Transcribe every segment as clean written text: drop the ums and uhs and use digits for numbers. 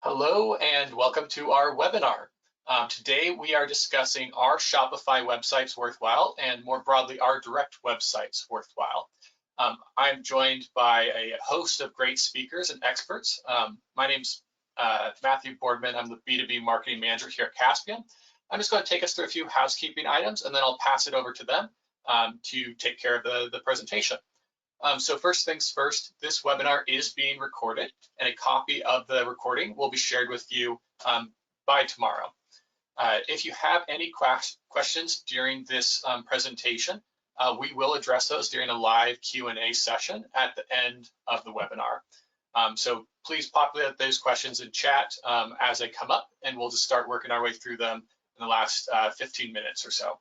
Hello and welcome to our webinar. Today we are discussing are Shopify websites worthwhile and more broadly are direct websites worthwhile. I'm joined by a host of great speakers and experts. My name's Matthew Boardman. I'm the B2B marketing manager here at Caspian. I'm just going to take us through a few housekeeping items and then I'll pass it over to them to take care of the presentation. So first things first, this webinar is being recorded and a copy of the recording will be shared with you by tomorrow. If you have any questions during this presentation, we will address those during a live Q&A session at the end of the webinar. So please populate those questions in chat as they come up and we'll just start working our way through them in the last 15 minutes or so.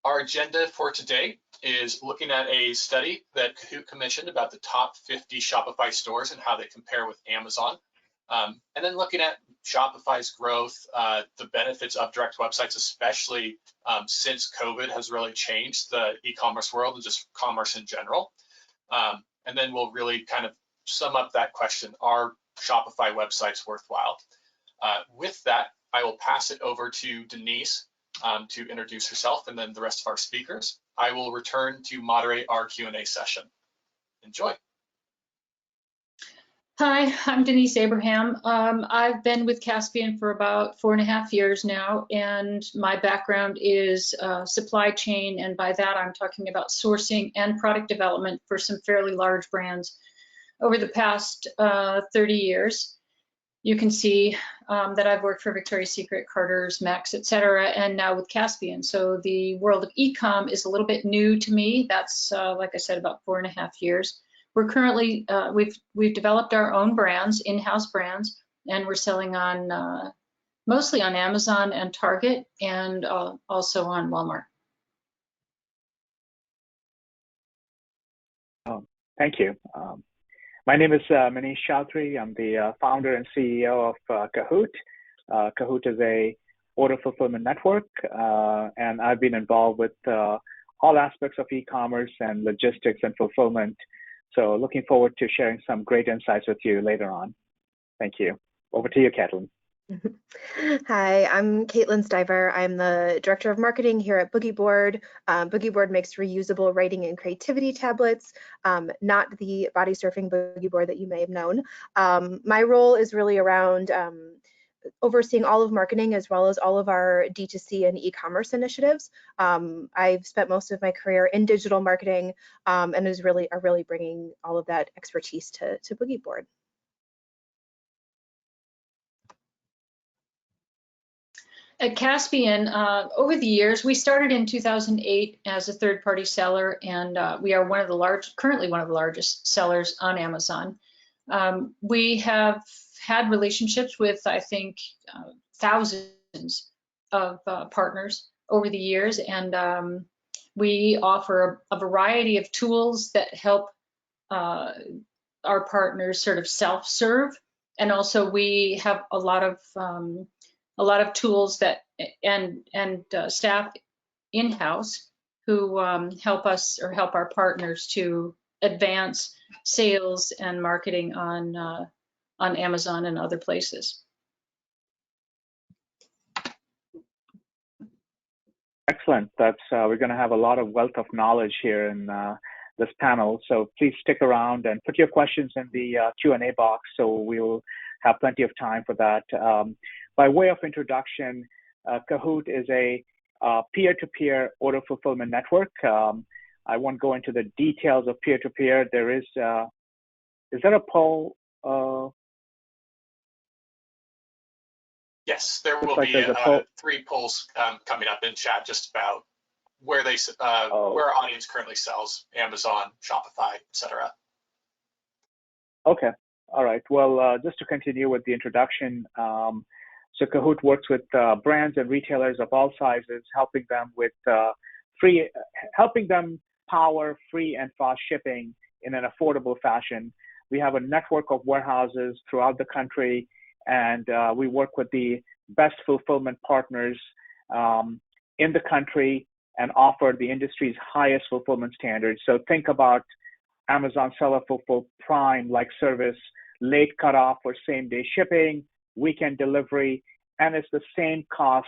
Our agenda for today is looking at a study that Kahoot commissioned about the top 50 Shopify stores and how they compare with Amazon. And then looking at Shopify's growth, the benefits of direct websites, especially since COVID has really changed the e-commerce world and just commerce in general. And then we'll really kind of sum up that question, are Shopify websites worthwhile? With that, I will pass it over to Denise to introduce herself and then the rest of our speakers. I will return to moderate our Q&A session. Enjoy. Hi, I'm Denise Abraham. I've been with Caspian for about 4.5 years now, and my background is supply chain, and by that I'm talking about sourcing and product development for some fairly large brands over the past 30 years. You can see that I've worked for Victoria's Secret, Carter's, Max, etc., and now with Caspian. So the world of e-com is a little bit new to me. That's, like I said, about 4.5 years. We're currently, we've developed our own brands, in-house brands, and we're selling on, mostly on Amazon and Target, and also on Walmart. Thank you. My name is Manish Chaudhry. I'm the founder and CEO of Kahoot. Kahoot is a order fulfillment network, and I've been involved with all aspects of e-commerce and logistics and fulfillment. So looking forward to sharing some great insights with you later on. Thank you. Over to you, Caitlin. Hi, I'm Caitlin Stiver. I'm the Director of Marketing here at Boogieboard. Boogieboard makes reusable writing and creativity tablets, not the body surfing Boogieboard that you may have known. My role is really around overseeing all of marketing as well as all of our D2C and e-commerce initiatives. I've spent most of my career in digital marketing and are really bringing all of that expertise to Boogieboard. At Caspian, over the years, we started in 2008 as a third-party seller, and we are currently one of the largest sellers on Amazon. We have had relationships with, I think, thousands of partners over the years, and we offer a variety of tools that help our partners sort of self-serve, and also we have a lot of tools that and staff in-house who help us or help our partners to advance sales and marketing on Amazon and other places. Excellent. That's we're going to have a lot of wealth of knowledge here in this panel. So please stick around and put your questions in the Q&A box. So we'll have plenty of time for that. By way of introduction, Kahoot is a peer-to-peer order fulfillment network. I won't go into the details of peer-to-peer. There is there a poll? Yes, there will be 3 polls coming up in chat just about where they where our audience currently sells, Amazon, Shopify, etc. Okay. All right. Well, just to continue with the introduction, so Kahoot works with brands and retailers of all sizes, helping them with helping them power free and fast shipping in an affordable fashion. We have a network of warehouses throughout the country, and we work with the best fulfillment partners in the country and offer the industry's highest fulfillment standards. So think about Amazon Seller Fulfilled Prime-like service late cutoff for same-day shipping, weekend delivery, and it's the same cost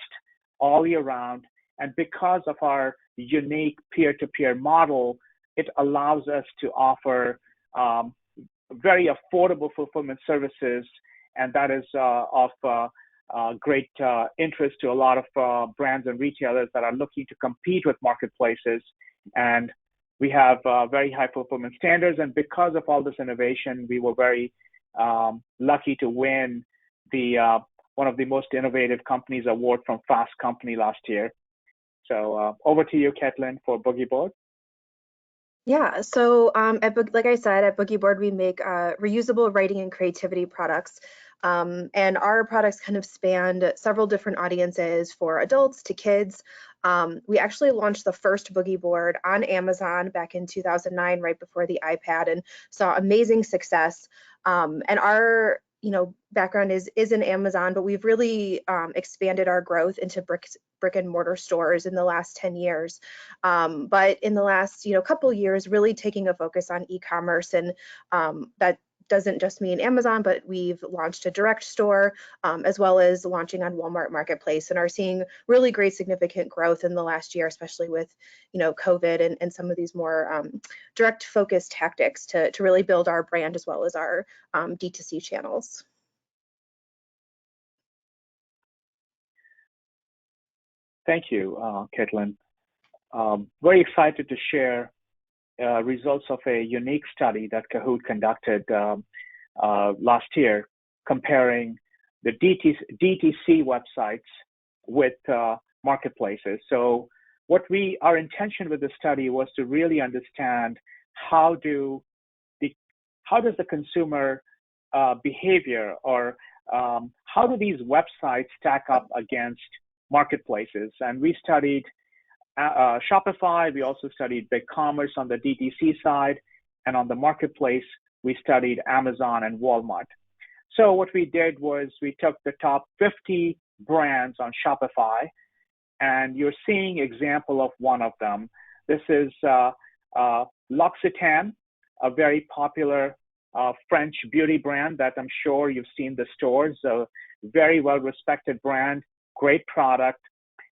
all year round. And because of our unique peer-to-peer model, it allows us to offer very affordable fulfillment services, and that is of great interest to a lot of brands and retailers that are looking to compete with marketplaces. And we have very high fulfillment standards, and because of all this innovation, we were very lucky to win the one of the most innovative companies award from Fast Company last year. So over to you, Caitlin, for Boogieboard. Yeah, so like I said, at Boogieboard, we make reusable writing and creativity products. And our products kind of spanned several different audiences, for adults to kids. We actually launched the first Boogieboard on Amazon back in 2009, right before the iPad, and saw amazing success. And our background is in Amazon, but we've really expanded our growth into brick and mortar stores in the last 10 years. But in the last couple years, really taking a focus on e-commerce, and that doesn't just mean Amazon, but we've launched a direct store, as well as launching on Walmart Marketplace, and are seeing really great significant growth in the last year, especially with COVID and some of these more direct focused tactics to really build our brand as well as our D2C channels. Thank you, Caitlin. Very excited to share results of a unique study that Kahoot conducted last year, comparing the DTC websites with marketplaces. So our intention with the study was to really understand how does the consumer behavior, or how do these websites stack up against marketplaces. And we studied Shopify. We also studied BigCommerce on the DTC side, and on the marketplace, we studied Amazon and Walmart. So what we did was we took the top 50 brands on Shopify, and you're seeing example of one of them. This is L'Occitane, a very popular French beauty brand that I'm sure you've seen the stores. A very well-respected brand, great product.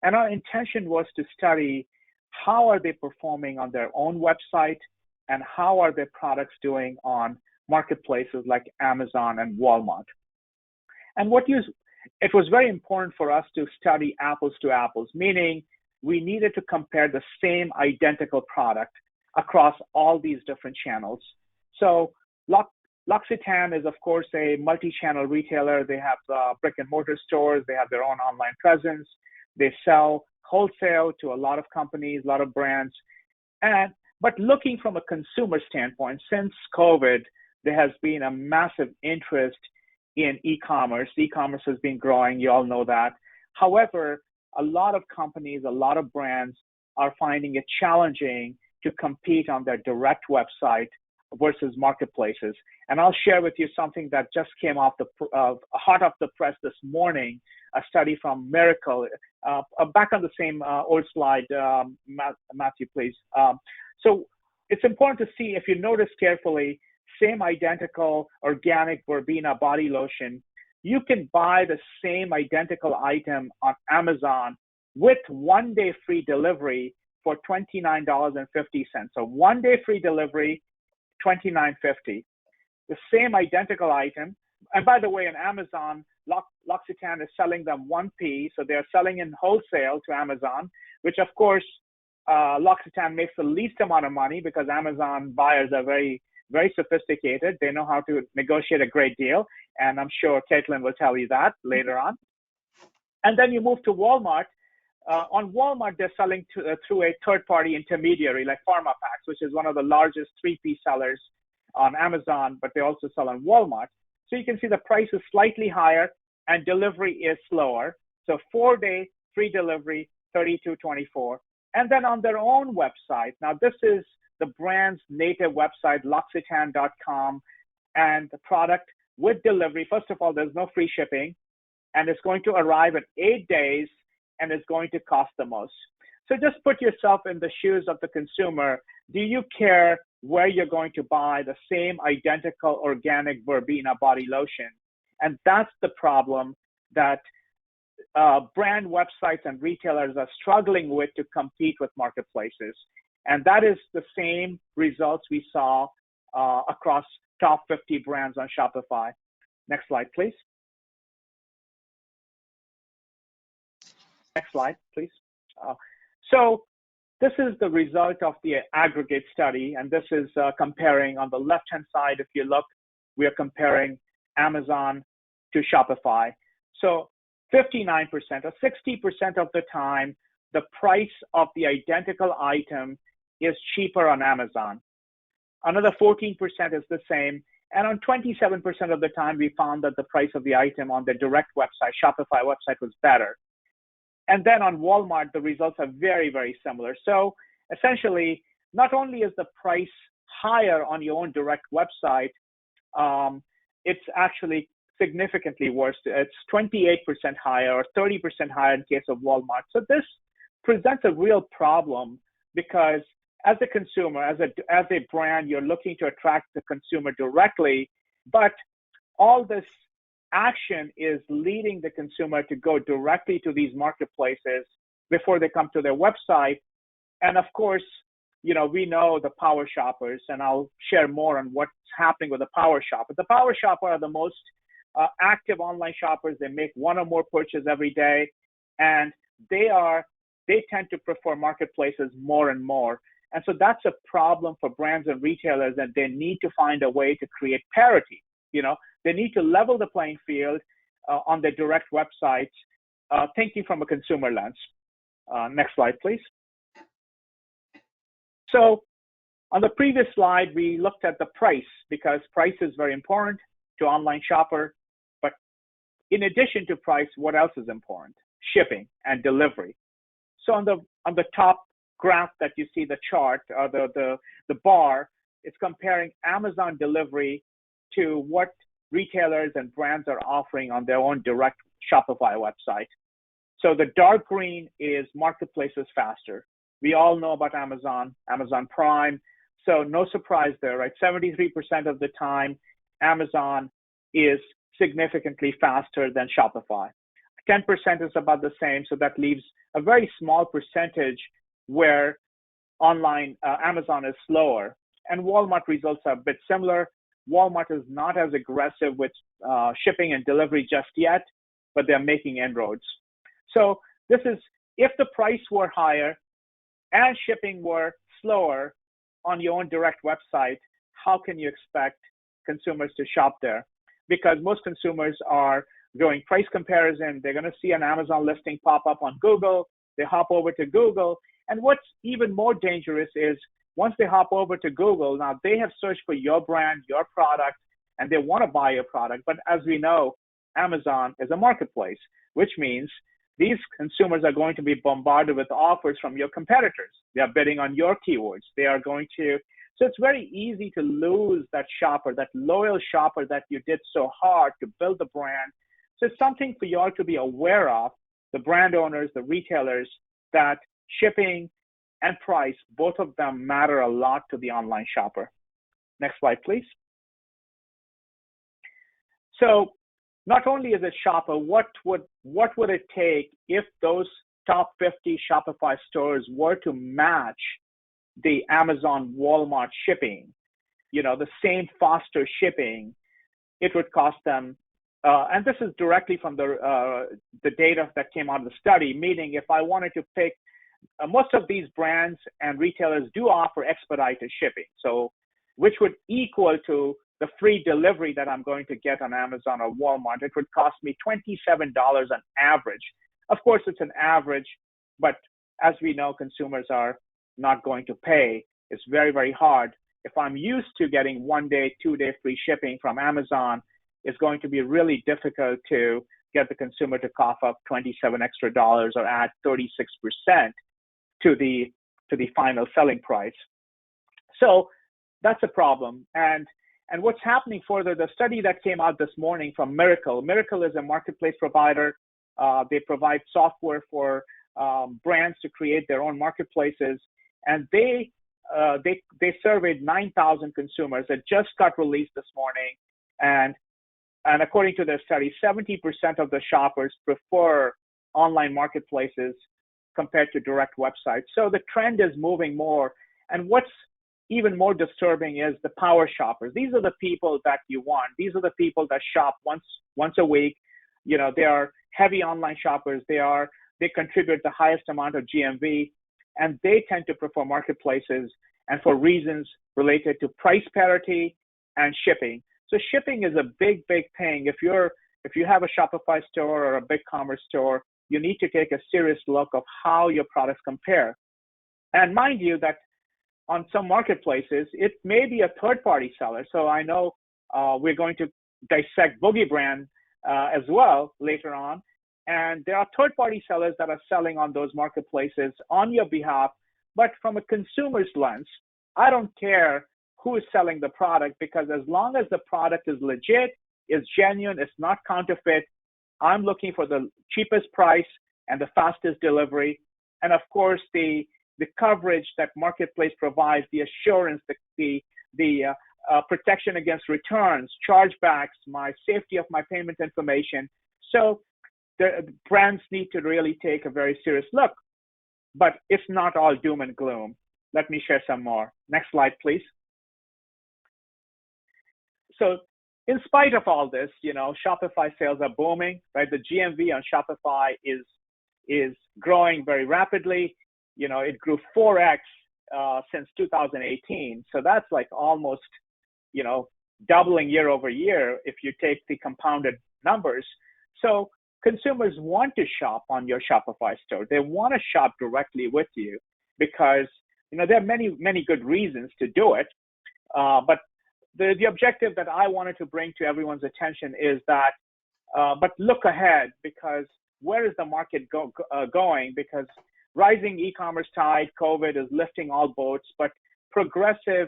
And our intention was to study how are they performing on their own website, and how are their products doing on marketplaces like Amazon and Walmart. And it was very important for us to study apples to apples, meaning we needed to compare the same identical product across all these different channels. So L'Occitane is, of course, a multi-channel retailer. They have brick and mortar stores. They have their own online presence. They sell wholesale to a lot of companies, a lot of brands. But looking from a consumer standpoint, since COVID, there has been a massive interest in e-commerce. E-commerce has been growing. You all know that. However, a lot of companies, a lot of brands are finding it challenging to compete on their direct website versus marketplaces. And I'll share with you something that just came hot off the press this morning, a study from Miracle. Back on the same old slide, Matthew, please. So it's important to see, if you notice carefully, same identical organic verbena body lotion. You can buy the same identical item on Amazon with 1 day free delivery for $29.50. So 1 day free delivery, $29.50. The same identical item. And by the way, on Amazon, L'Occitane is selling them 1P, so they're selling in wholesale to Amazon, which of course, L'Occitane makes the least amount of money because Amazon buyers are very, very sophisticated. They know how to negotiate a great deal, and I'm sure Caitlin will tell you that later on. And then you move to Walmart. On Walmart, they're selling through a third-party intermediary like PharmaPacks, which is one of the largest 3P sellers on Amazon, but they also sell on Walmart. So you can see the price is slightly higher and delivery is slower. So 4 day free delivery, $32.24. And then on their own website, now this is the brand's native website, L'Occitane.com, and the product with delivery. First of all, there's no free shipping, and it's going to arrive in 8 days, and it's going to cost the most. So just put yourself in the shoes of the consumer. Do you care where you're going to buy the same identical organic verbena body lotion. And that's the problem that brand websites and retailers are struggling with to compete with marketplaces. And that is the same results we saw across top 50 brands on Shopify. Next slide, please. Next slide, please. So this is the result of the aggregate study, and this is comparing on the left-hand side. If you look, we are comparing Amazon to Shopify. So 59% or 60% of the time, the price of the identical item is cheaper on Amazon. Another 14% is the same. And on 27% of the time, we found that the price of the item on the direct website, Shopify website, was better. And then on Walmart, the results are very, very similar. So essentially, not only is the price higher on your own direct website, it's actually significantly worse. It's 28% higher or 30% higher in case of Walmart. So this presents a real problem because as a consumer, as a brand, you're looking to attract the consumer directly, but all this action is leading the consumer to go directly to these marketplaces before they come to their website. And of course, we know the power shoppers, and I'll share more on what's happening with the power shopper. The power shopper are the most active online shoppers. They make one or more purchases every day, and they tend to prefer marketplaces more and more. And so that's a problem for brands and retailers, and they need to find a way to create parity. They need to level the playing field on their direct websites, thinking from a consumer lens. Next slide, please. So on the previous slide, we looked at the price because price is very important to online shopper. But in addition to price, what else is important? Shipping and delivery. So on the top graph that you see, the chart, or the bar, it's comparing Amazon delivery to what retailers and brands are offering on their own direct Shopify website. So the dark green is marketplaces faster. We all know about Amazon Prime. So no surprise there, right? 73% of the time, Amazon is significantly faster than Shopify. 10% is about the same. So that leaves a very small percentage where online Amazon is slower. And Walmart results are a bit similar. Walmart is not as aggressive with shipping and delivery just yet, but they're making inroads. So this is, if the price were higher and shipping were slower on your own direct website, how can you expect consumers to shop there? Because most consumers are doing price comparison. They're going to see an Amazon listing pop up on Google. They hop over to Google. And what's even more dangerous is once they hop over to Google, now they have searched for your brand, your product, and they want to buy your product. But as we know, Amazon is a marketplace, which means these consumers are going to be bombarded with offers from your competitors. They are bidding on your keywords. They are going to, so it's very easy to lose that shopper, that loyal shopper that you did so hard to build the brand. So it's something for you all to be aware of, the brand owners, the retailers, that shipping and price, both of them matter a lot to the online shopper. Next slide, please. So not only is it shopper, what would it take if those top 50 Shopify stores were to match the Amazon Walmart shipping, the same faster shipping? It would cost them, and this is directly from the data that came out of the study, meaning if I wanted to pick, most of these brands and retailers do offer expedited shipping, so which would equal to the free delivery that I'm going to get on Amazon or Walmart. It would cost me $27 on average. Of course, it's an average, but as we know, consumers are not going to pay. It's very, very hard. If I'm used to getting 1 day, 2 day free shipping from Amazon, it's going to be really difficult to get the consumer to cough up $27 extra or add 36% to the final selling price. So that's a problem. And what's happening further, the study that came out this morning from Miracle is a marketplace provider. They provide software for brands to create their own marketplaces. And they they surveyed 9,000 consumers that just got released this morning, and according to their study, 70% of the shoppers prefer online marketplaces compared to direct websites. So the trend is moving more. And what's even more disturbing is the power shoppers. These are the people that you want. These are the people that shop once a week. You know, they are heavy online shoppers. They contribute the highest amount of GMV, and they tend to prefer marketplaces, and for reasons related to price parity and shipping. So shipping is a big thing. If you have a Shopify store or a BigCommerce store, you need to take a serious look of how your products compare. And mind you that on some marketplaces, it may be a third-party seller. So I know we're going to dissect Boogieboard as well later on. And there are third-party sellers that are selling on those marketplaces on your behalf. But from a consumer's lens, I don't care who is selling the product, because as long as the product is legit, is genuine, it's not counterfeit, I'm looking for the cheapest price and the fastest delivery. And of course, the coverage that marketplace provides, the assurance, the protection against returns, chargebacks, my safety of my payment information. So the brands need to really take a very serious look, but it's not all doom and gloom. Let me share some more. Next slide, please. So in spite of all this, you know, Shopify sales are booming, right? The GMV on Shopify is growing very rapidly. You know, it grew 4x since 2018. So that's like almost, you know, doubling year over year if you take the compounded numbers. So consumers want to shop on your Shopify store. They want to shop directly with you because, you know, there are many good reasons to do it. But the objective that I wanted to bring to everyone's attention is that, but look ahead, because where is the market going? Because rising e-commerce tide, COVID is lifting all boats, but progressive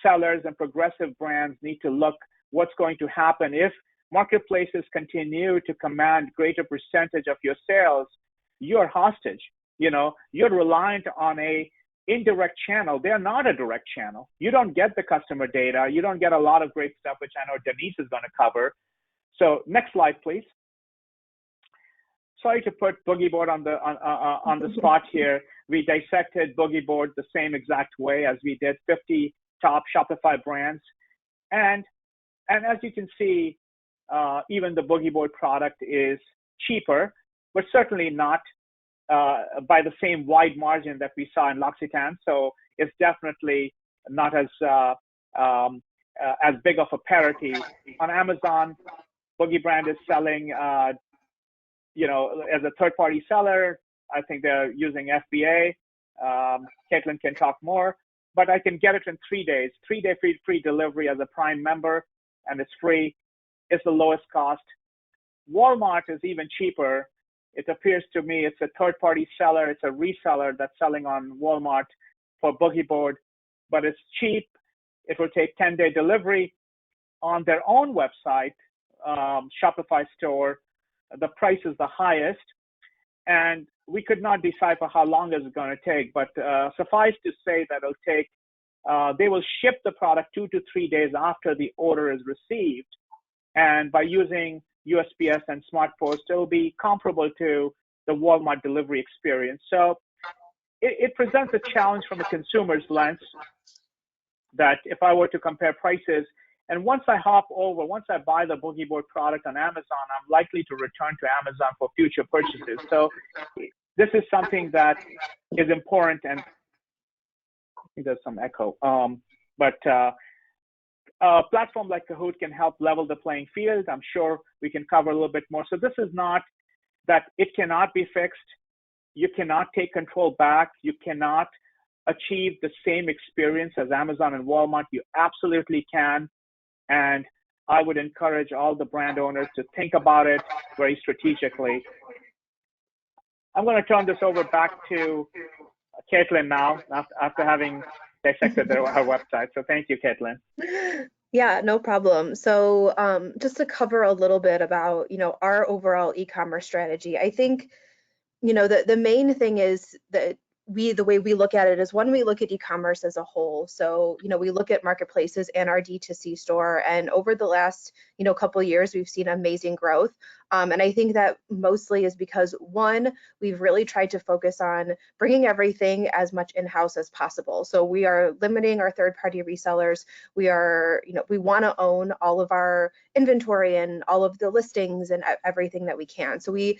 sellers and progressive brands need to look what's going to happen if marketplaces continue to command greater percentage of your sales. You're hostage. You know, you're reliant on a indirect channel. They're not a direct channel. You don't get the customer data. You don't get a lot of great stuff, which I know Denise is going to cover. So next slide, please. Sorry to put Boogieboard on the spot here. We dissected Boogieboard the same exact way as we did 50 top Shopify brands. And as you can see, even the Boogieboard product is cheaper, but certainly not by the same wide margin that we saw in L'Occitane. So it's definitely not as big of a parity. On Amazon, Boogieboard is selling, you know, as a third-party seller. I think they're using FBA. Caitlin can talk more, but I can get it in 3 days. 3-day free delivery as a Prime member, and it's free. It's the lowest cost. Walmart is even cheaper. It appears to me it's a third-party seller. It's a reseller that's selling on Walmart for Boogieboard, but it's cheap. It will take 10-day delivery. On their own website, Shopify store, the price is the highest, and we could not decipher how long it's going to take, but suffice to say that it'll take, they will ship the product 2 to 3 days after the order is received. And by using USPS and SmartPost, it'll be comparable to the Walmart delivery experience. So it presents a challenge from a consumer's lens that if I were to compare prices, and once I buy the Boogieboard product on Amazon, I'm likely to return to Amazon for future purchases. So this is something that is important, and I think there's some echo. But a platform like Kahoot can help level the playing field. I'm sure we can cover a little bit more. So this is not that it cannot be fixed. You cannot take control back. You cannot achieve the same experience as Amazon and Walmart. You absolutely can. And I would encourage all the brand owners to think about it very strategically. I'm going to turn this over back to Caitlin now, after having dissected our website. So thank you, Caitlin. Yeah, no problem. So just to cover a little bit about, you know, our overall e-commerce strategy, I think, you know, the main thing is that the way we look at it is, one, we look at e-commerce as a whole. So, we look at marketplaces and our D2C store, and over the last, couple of years, we've seen amazing growth. And I think that mostly is because, one, we've really tried to focus on bringing everything as much in-house as possible. So we are limiting our third-party resellers. We are, we want to own all of our inventory and all of the listings and everything that we can. So we,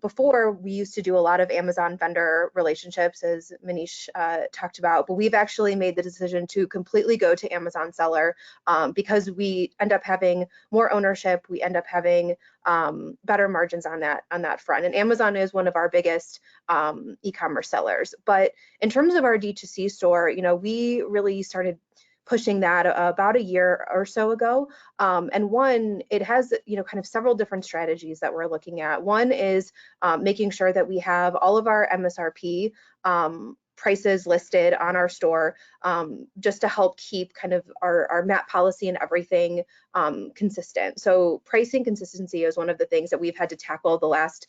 before we used to do a lot of Amazon vendor relationships, as Manish talked about, but we've actually made the decision to completely go to Amazon seller because we end up having more ownership. We end up having better margins on that front. And Amazon is one of our biggest e-commerce sellers. But in terms of our D2C store, we really started pushing that about a year or so ago. And one, it has, kind of several different strategies that we're looking at. One is making sure that we have all of our MSRP prices listed on our store, just to help keep kind of our MAP policy and everything consistent. So pricing consistency is one of the things that we've had to tackle the last,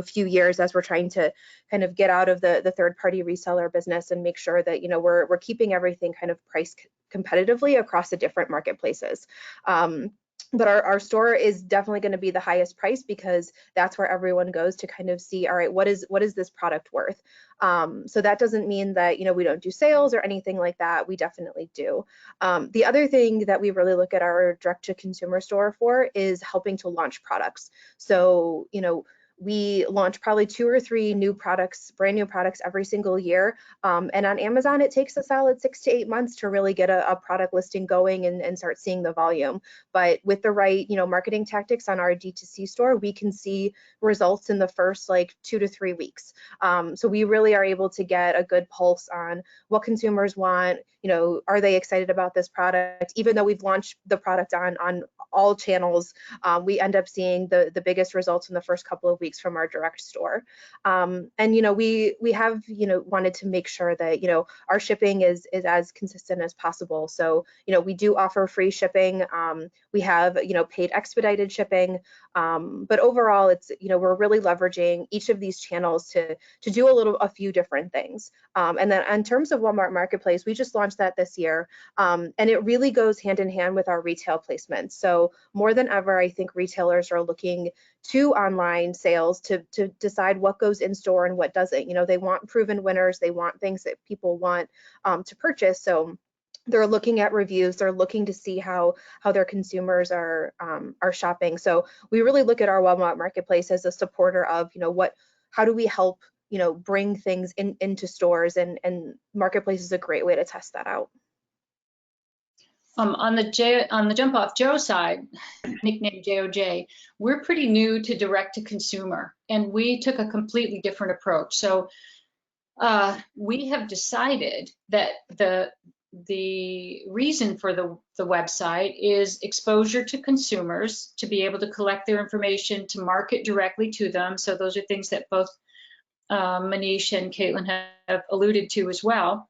few years as we're trying to kind of get out of the third-party reseller business and make sure that, we're keeping everything kind of priced competitively across the different marketplaces. But our store is definitely going to be the highest price because that's where everyone goes to kind of see, all right, what is this product worth? So that doesn't mean that, we don't do sales or anything like that. We definitely do. The other thing that we really look at our direct-to-consumer store for is helping to launch products. So, we launch probably 2 or 3 new products, brand new products every single year. And on Amazon, it takes a solid 6 to 8 months to really get a product listing going and start seeing the volume. But with the right, marketing tactics on our D2C store, we can see results in the first 2 to 3 weeks. So we really are able to get a good pulse on what consumers want. Are they excited about this product? Even though we've launched the product on all channels, we end up seeing the biggest results in the first couple of weeks from our direct store. And we have wanted to make sure that our shipping is as consistent as possible. So we do offer free shipping. We have paid expedited shipping. But overall, it's we're really leveraging each of these channels to do a few different things. And then in terms of Walmart Marketplace, we just launched that this year, and it really goes hand in hand with our retail placements. So more than ever, I think retailers are looking to online sales to decide what goes in store and what doesn't. They want proven winners. They want things that people want to purchase. So they're looking at reviews. They're looking to see how their consumers are shopping. So we really look at our Walmart Marketplace as a supporter of how do we help bring things into stores, and Marketplace is a great way to test that out. On the Jump Off Joe side, nicknamed JOJ, we're pretty new to direct to consumer, and we took a completely different approach. So we have decided that the reason for the website is exposure to consumers, to be able to collect their information, to market directly to them. So those are things that both Manish and Caitlin have alluded to as well.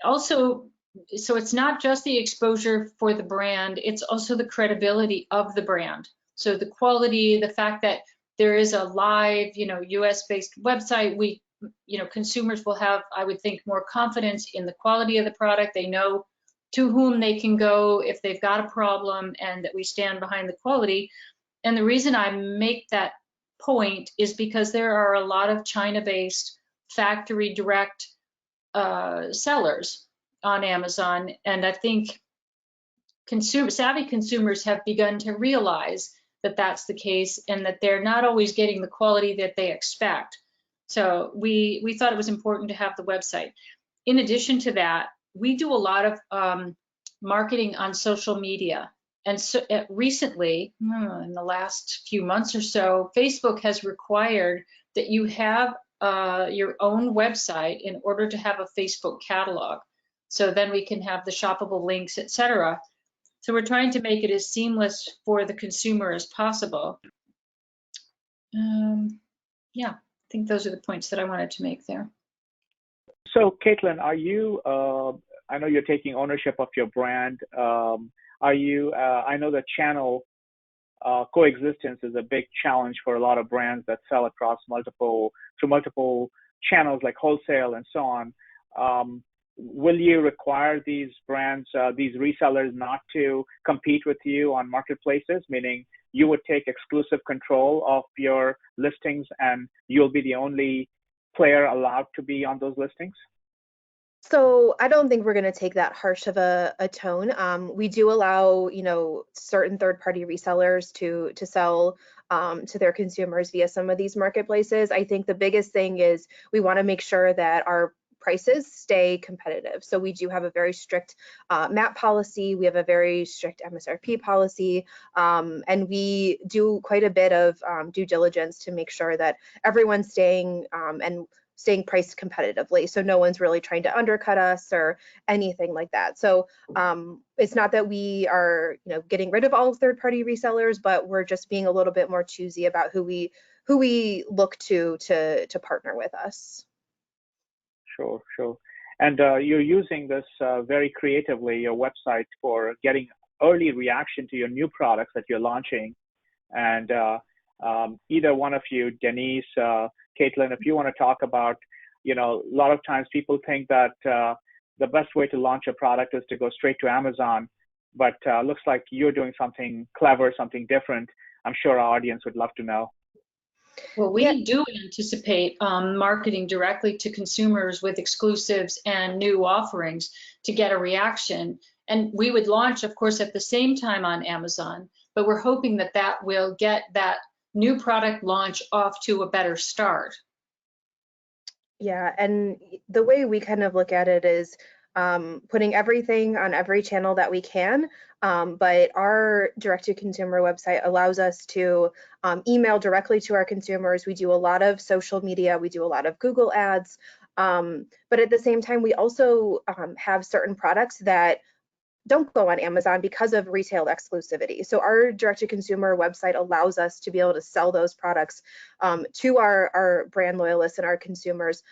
Also, so it's not just the exposure for the brand, it's also the credibility of the brand. So the quality, the fact that there is a live, US-based website, consumers will have, I would think, more confidence in the quality of the product. They know to whom they can go if they've got a problem, and that we stand behind the quality. And the reason I make that point is because there are a lot of China-based factory direct sellers on Amazon, and I think savvy consumers have begun to realize that that's the case, and that they're not always getting the quality that they expect. So we thought it was important to have the website. In addition to that, we do a lot of marketing on social media. And so recently, in the last few months or so, Facebook has required that you have your own website in order to have a Facebook catalog. So then we can have the shoppable links, etc. So we're trying to make it as seamless for the consumer as possible. Yeah, I think those are the points that I wanted to make there. So Caitlin, are you, I know you're taking ownership of your brand. Are you, I know the channel coexistence is a big challenge for a lot of brands that sell across multiple channels like wholesale and so on, will you require these brands, these resellers, not to compete with you on marketplaces, meaning you would take exclusive control of your listings and you'll be the only player allowed to be on those listings? So I don't think we're going to take that harsh of a tone. We do allow, certain third-party resellers to sell to their consumers via some of these marketplaces. I think the biggest thing is we want to make sure that our prices stay competitive. So we do have a very strict MAP policy. We have a very strict MSRP policy, and we do quite a bit of due diligence to make sure that everyone's staying priced competitively. So no one's really trying to undercut us or anything like that. So it's not that we are, getting rid of all third-party resellers, but we're just being a little bit more choosy about who we look to partner with us. Sure. And you're using this very creatively, your website, for getting early reaction to your new products that you're launching. And either one of you, Denise, Caitlin, if you want to talk about, a lot of times people think that the best way to launch a product is to go straight to Amazon, but looks like you're doing something clever, something different. I'm sure our audience would love to know. Well, we do anticipate marketing directly to consumers with exclusives and new offerings to get a reaction. And we would launch, of course, at the same time on Amazon, but we're hoping that will get that new product launch off to a better start. Yeah, and the way we kind of look at it is putting everything on every channel that we can, but our direct-to-consumer website allows us to email directly to our consumers. We do a lot of social media, we do a lot of Google ads, but at the same time, we also have certain products that don't go on Amazon because of retail exclusivity. So our direct-to-consumer website allows us to be able to sell those products to our brand loyalists and our consumers,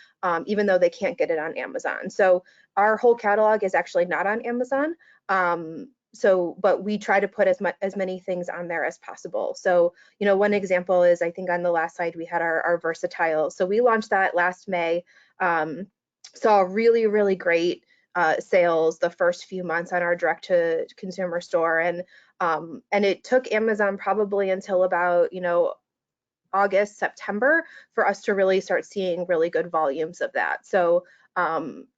even though they can't get it on Amazon. So our whole catalog is actually not on Amazon. But we try to put as many things on there as possible. So, one example is, I think on the last slide, we had our Versatile. So we launched that last May, saw really, really great sales the first few months on our direct-to-consumer store, and it took Amazon probably until about August, September for us to really start seeing really good volumes of that. So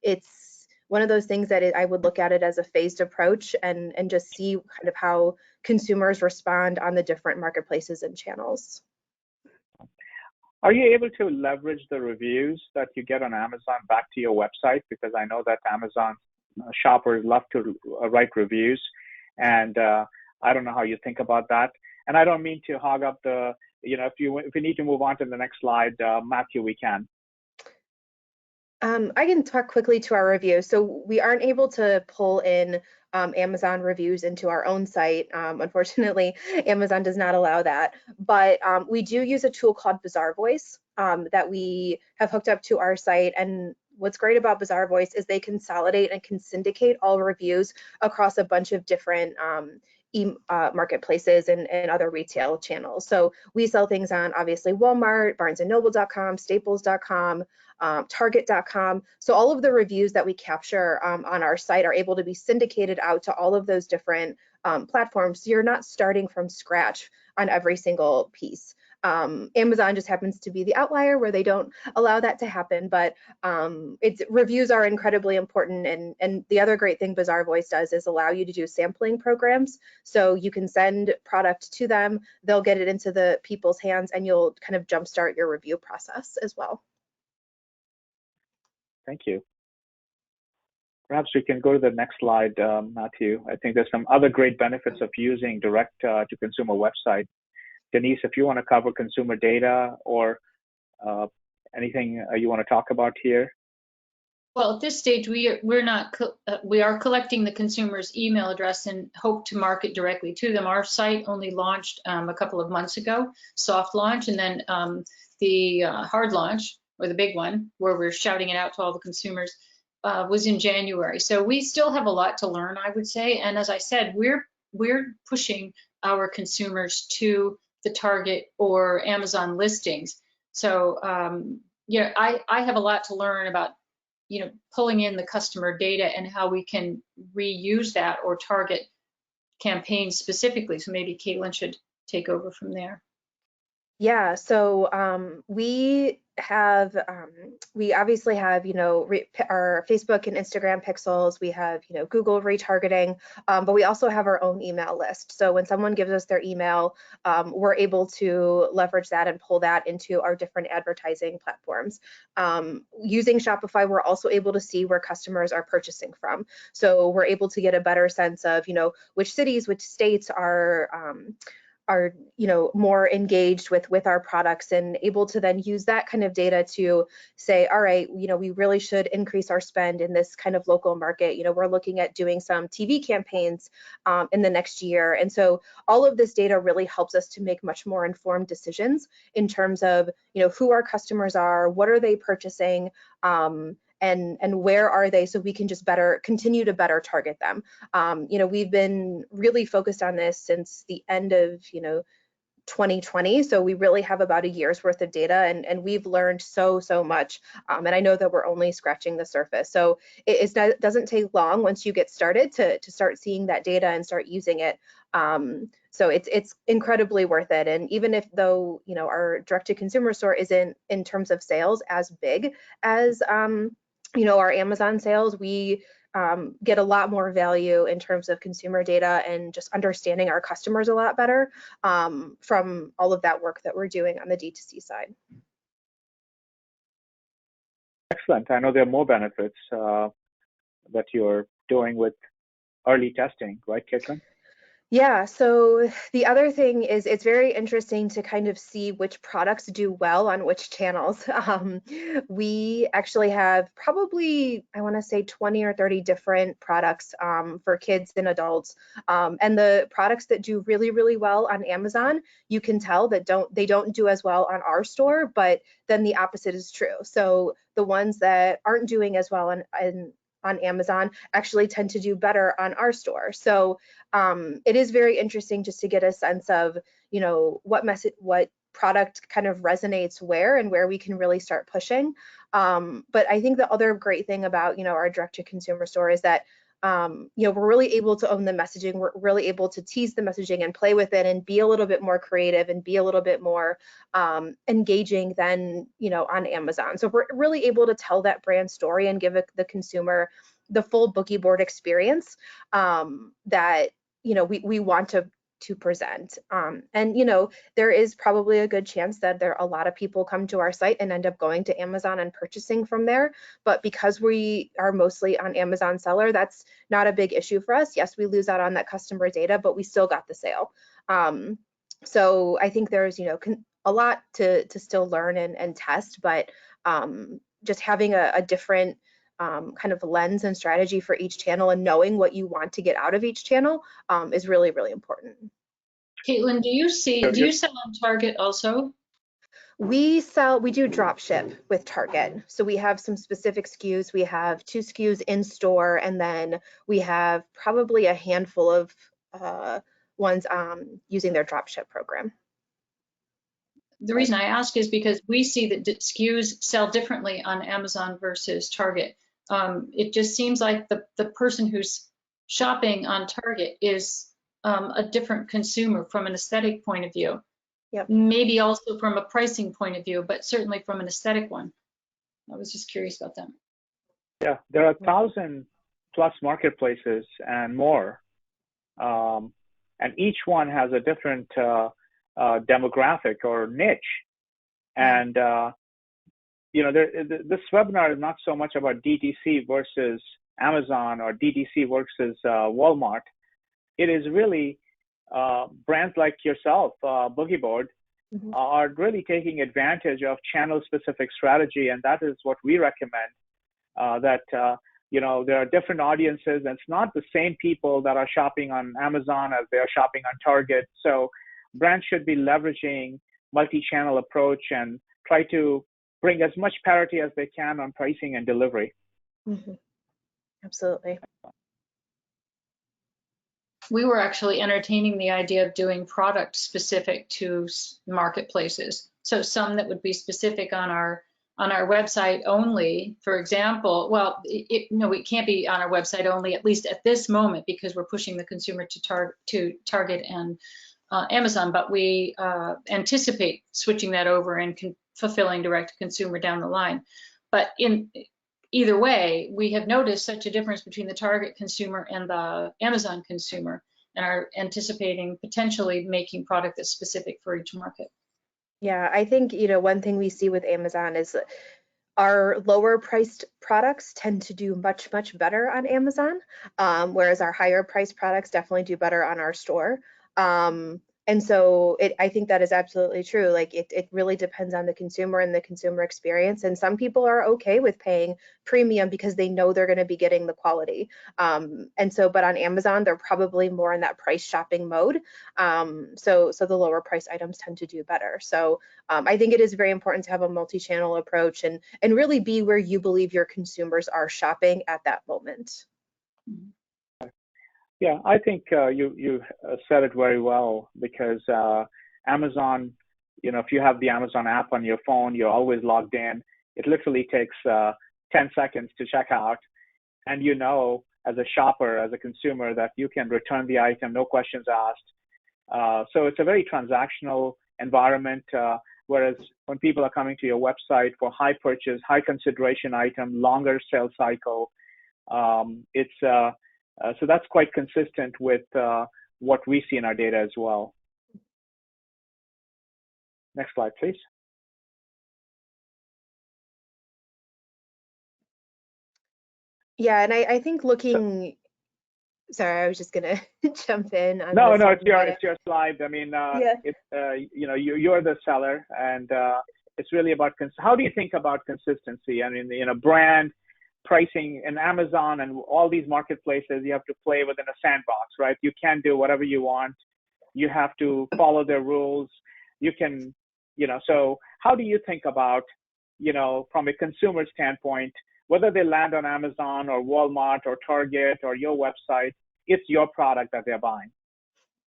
it's one of those things that I would look at it as a phased approach and just see kind of how consumers respond on the different marketplaces and channels. Are you able to leverage the reviews that you get on Amazon back to your website? Because I know that Amazon shoppers love to write reviews, and I don't know how you think about that. And I don't mean to hog up the, if we need to move on to the next slide, Matthew, we can. I can talk quickly to our review. So we aren't able to pull in Amazon reviews into our own site. Unfortunately, Amazon does not allow that. But we do use a tool called Bazaar Voice that we have hooked up to our site. And what's great about Bazaar Voice is they consolidate and can syndicate all reviews across a bunch of different marketplaces and other retail channels. So we sell things on, obviously, Walmart, BarnesandNoble.com, Staples.com, Target.com. So all of the reviews that we capture on our site are able to be syndicated out to all of those different platforms. So you're not starting from scratch on every single piece. Amazon just happens to be the outlier where they don't allow that to happen, but reviews are incredibly important. And the other great thing Bazaar Voice does is allow you to do sampling programs. So you can send product to them, they'll get it into the people's hands, and you'll kind of jumpstart your review process as well. Thank you. Perhaps we can go to the next slide, Matthew. I think there's some other great benefits of using direct-to-consumer website. Denise, if you want to cover consumer data or anything you want to talk about here. Well, at this stage, we are collecting the consumer's email address and hope to market directly to them. Our site only launched a couple of months ago, soft launch, and then the hard launch, or the big one, where we're shouting it out to all the consumers, was in January. So we still have a lot to learn, I would say. And as I said, we're pushing our consumers to the Target or Amazon listings. So yeah, I have a lot to learn about, pulling in the customer data and how we can reuse that or target campaigns specifically. So maybe Caitlin should take over from there. Yeah, so we obviously have, our Facebook and Instagram pixels. We have, Google retargeting, but we also have our own email list. So when someone gives us their email, we're able to leverage that and pull that into our different advertising platforms. Using Shopify, we're also able to see where customers are purchasing from. So we're able to get a better sense of, which cities, which states are more engaged with our products, and able to then use that kind of data to say, all right, we really should increase our spend in this kind of local market. We're looking at doing some TV campaigns in the next year. And so all of this data really helps us to make much more informed decisions in terms of, who our customers are, what are they purchasing, and where are they, so we can just continue to better target them. We've been really focused on this since the end of 2020, so we really have about a year's worth of data, and we've learned so much, and I know that we're only scratching the surface. So it doesn't take long once you get started to start seeing that data and start using it. So it's incredibly worth it. And even if though our direct-to-consumer store isn't in terms of sales as big as our Amazon sales, we get a lot more value in terms of consumer data and just understanding our customers a lot better from all of that work that we're doing on the D2C side. Excellent. I know there are more benefits that you're doing with early testing, right, Caitlin? Yeah, so the other thing is it's very interesting to kind of see which products do well on which channels. We actually have probably, I want to say 20 or 30 different products for kids and adults. And the products that do really well on Amazon, you can tell that they don't do as well on our store, but then the opposite is true. So the ones that aren't doing as well on Amazon actually tend to do better on our store. So it is very interesting just to get a sense of, what product kind of resonates where and where we can really start pushing. But I think the other great thing about, our direct-to-consumer store is that, we're really able to own the messaging. We're really able to tease the messaging and play with it and be a little bit more creative and be a little bit more engaging than, on Amazon. So we're really able to tell that brand story and give the consumer the full Boogieboard experience that, we want to present. And there is probably a good chance that a lot of people come to our site and end up going to Amazon and purchasing from there. But because we are mostly on Amazon seller, that's not a big issue for us. Yes, we lose out on that customer data, but we still got the sale. So I think there's a lot to still learn and test, but just having a different kind of lens and strategy for each channel and knowing what you want to get out of each channel is really important. Caitlin, do you sell on Target also? We do drop ship with Target. So we have some specific SKUs. We have 2 SKUs in store, and then we have probably a handful of ones using their drop ship program. The reason I ask is because we see that SKUs sell differently on Amazon versus Target. It just seems like the person who's shopping on Target is a different consumer from an aesthetic point of view. Yep. Maybe also from a pricing point of view, but certainly from an aesthetic one. I was just curious about that. Yeah, there are 1,000+ marketplaces and more, and each one has a different demographic or niche. And this webinar is not so much about DTC versus Amazon or DTC versus Walmart. It is really brands like yourself, Boogieboard, are really taking advantage of channel-specific strategy, and that is what we recommend. That there are different audiences, and it's not the same people that are shopping on Amazon as they are shopping on Target. So brands should be leveraging multi-channel approach and try to bring as much parity as they can on pricing and delivery. Absolutely. We were actually entertaining the idea of doing product specific to marketplaces. So some that would be specific on on our website only, for example, well, no, it can't be on our website only, at least at this moment, because we're pushing the consumer to Target and Amazon, but we anticipate switching that over and fulfilling direct to consumer down the line. But in either way, we have noticed such a difference between the Target consumer and the Amazon consumer, and are anticipating potentially making product that's specific for each market. Yeah, I think, one thing we see with Amazon is our lower priced products tend to do much, much better on Amazon, whereas our higher priced products definitely do better on our store. And so I think that is absolutely true. Like it really depends on the consumer and the consumer experience. And some people are okay with paying premium because they know they're going to be getting the quality. But on Amazon, they're probably more in that price shopping mode. So the lower price items tend to do better. So I think it is very important to have a multi-channel approach and really be where you believe your consumers are shopping at that moment. Yeah, I think you said it very well, because Amazon, if you have the Amazon app on your phone, you're always logged in. It literally takes 10 seconds to check out. And as a shopper, as a consumer, that you can return the item, no questions asked. So it's a very transactional environment, whereas when people are coming to your website for high purchase, high consideration item, longer sales cycle, so that's quite consistent with what we see in our data as well. Next slide, please. Yeah, and I think looking, sorry, I was just gonna jump in on No, this it's your slide. I mean, yeah. You're the seller, and it's really about how do you think about consistency? I mean, brand pricing in Amazon and all these marketplaces, you have to play within a sandbox, right? You can't do whatever you want. You have to follow their rules. You can, so how do you think about, from a consumer standpoint, whether they land on Amazon or Walmart or Target or your website, it's your product that they're buying.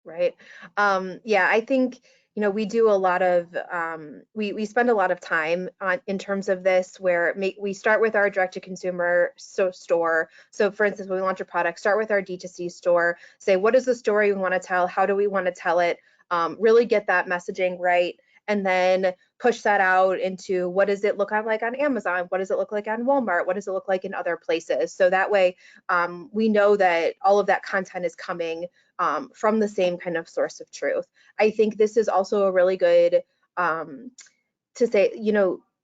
Right. Yeah, I think, we do a lot of, we spend a lot of time in terms of this, where we start with our direct to consumer store. So for instance, when we launch a product, start with our D2C store, say, what is the story we want to tell? How do we want to tell it? Really get that messaging right. And then push that out into what does it look like on Amazon? What does it look like on Walmart? What does it look like in other places? So that way we know that all of that content is coming from the same kind of source of truth. I think this is also a really good to say,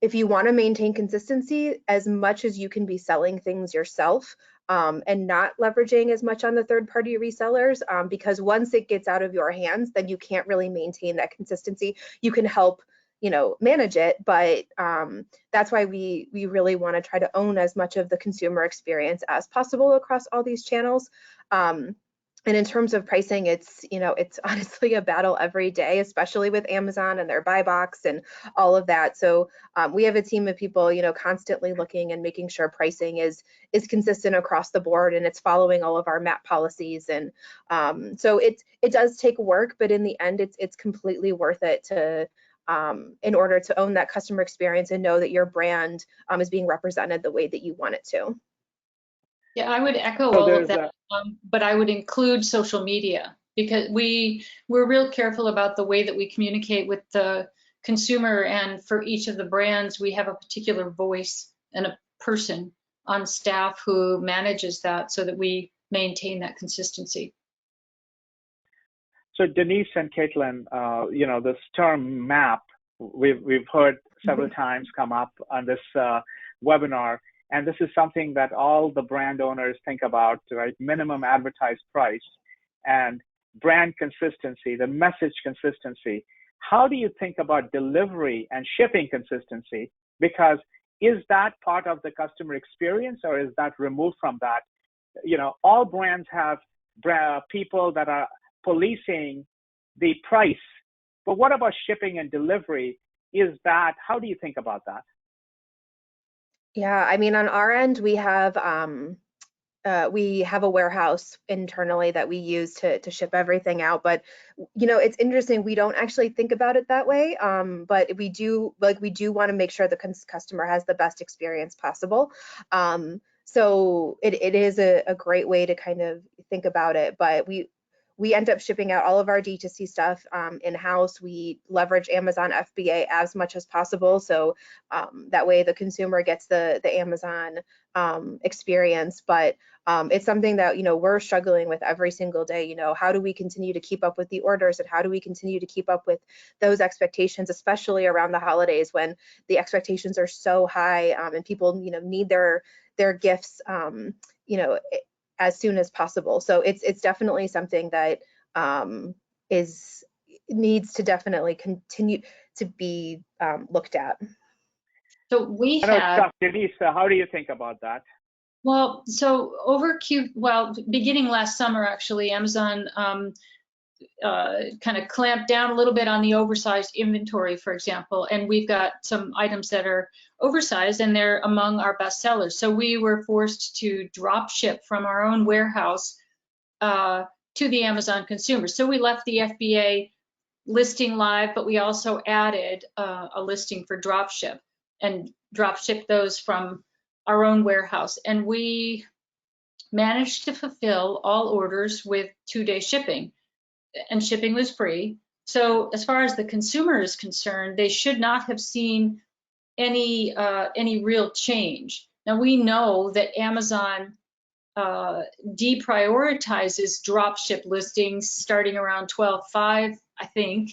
if you want to maintain consistency, as much as you can be selling things yourself and not leveraging as much on the third-party resellers, because once it gets out of your hands, then you can't really maintain that consistency. You can help, manage it, but that's why we really want to try to own as much of the consumer experience as possible across all these channels. And in terms of pricing, it's honestly a battle every day, especially with Amazon and their buy box and all of that. So we have a team of people, constantly looking and making sure pricing is consistent across the board, and it's following all of our MAP policies. And so it does take work, but in the end, it's completely worth it to in order to own that customer experience and know that your brand is being represented the way that you want it to. Yeah, I would echo all of that, but I would include social media, because we're real careful about the way that we communicate with the consumer, and for each of the brands, we have a particular voice and a person on staff who manages that so that we maintain that consistency. So Denise and Caitlin, this term MAP, we've heard several times come up on this webinar. And this is something that all the brand owners think about, right? Minimum advertised price and brand consistency, the message consistency. How do you think about delivery and shipping consistency? Because is that part of the customer experience, or is that removed from that? All brands have people that are policing the price, but what about shipping and delivery? How do you think about that? Yeah, I mean, on our end, we have we have a warehouse internally that we use to ship everything out. But it's interesting. We don't actually think about it that way. But we do want to make sure the customer has the best experience possible. So it is a great way to kind of think about it. But we end up shipping out all of our D2C stuff in-house. We leverage Amazon FBA as much as possible. So that way the consumer gets the Amazon experience. But it's something that, we're struggling with every single day. How do we continue to keep up with the orders, and how do we continue to keep up with those expectations, especially around the holidays when the expectations are so high and people, need their gifts, as soon as possible. So it's definitely something that needs to definitely continue to be looked at. So we have, Denise, how do you think about that? well, so beginning last summer, actually, Amazon kind of clamped down a little bit on the oversized inventory, for example, and we've got some items that are oversized and they're among our best sellers. So we were forced to drop ship from our own warehouse to the Amazon consumers. So we left the FBA listing live, but we also added a listing for drop ship and drop ship those from our own warehouse. And we managed to fulfill all orders with 2-day shipping, and shipping was free. So as far as the consumer is concerned, they should not have seen any real change. Now we know that Amazon deprioritizes drop ship listings starting around 12/5, I think,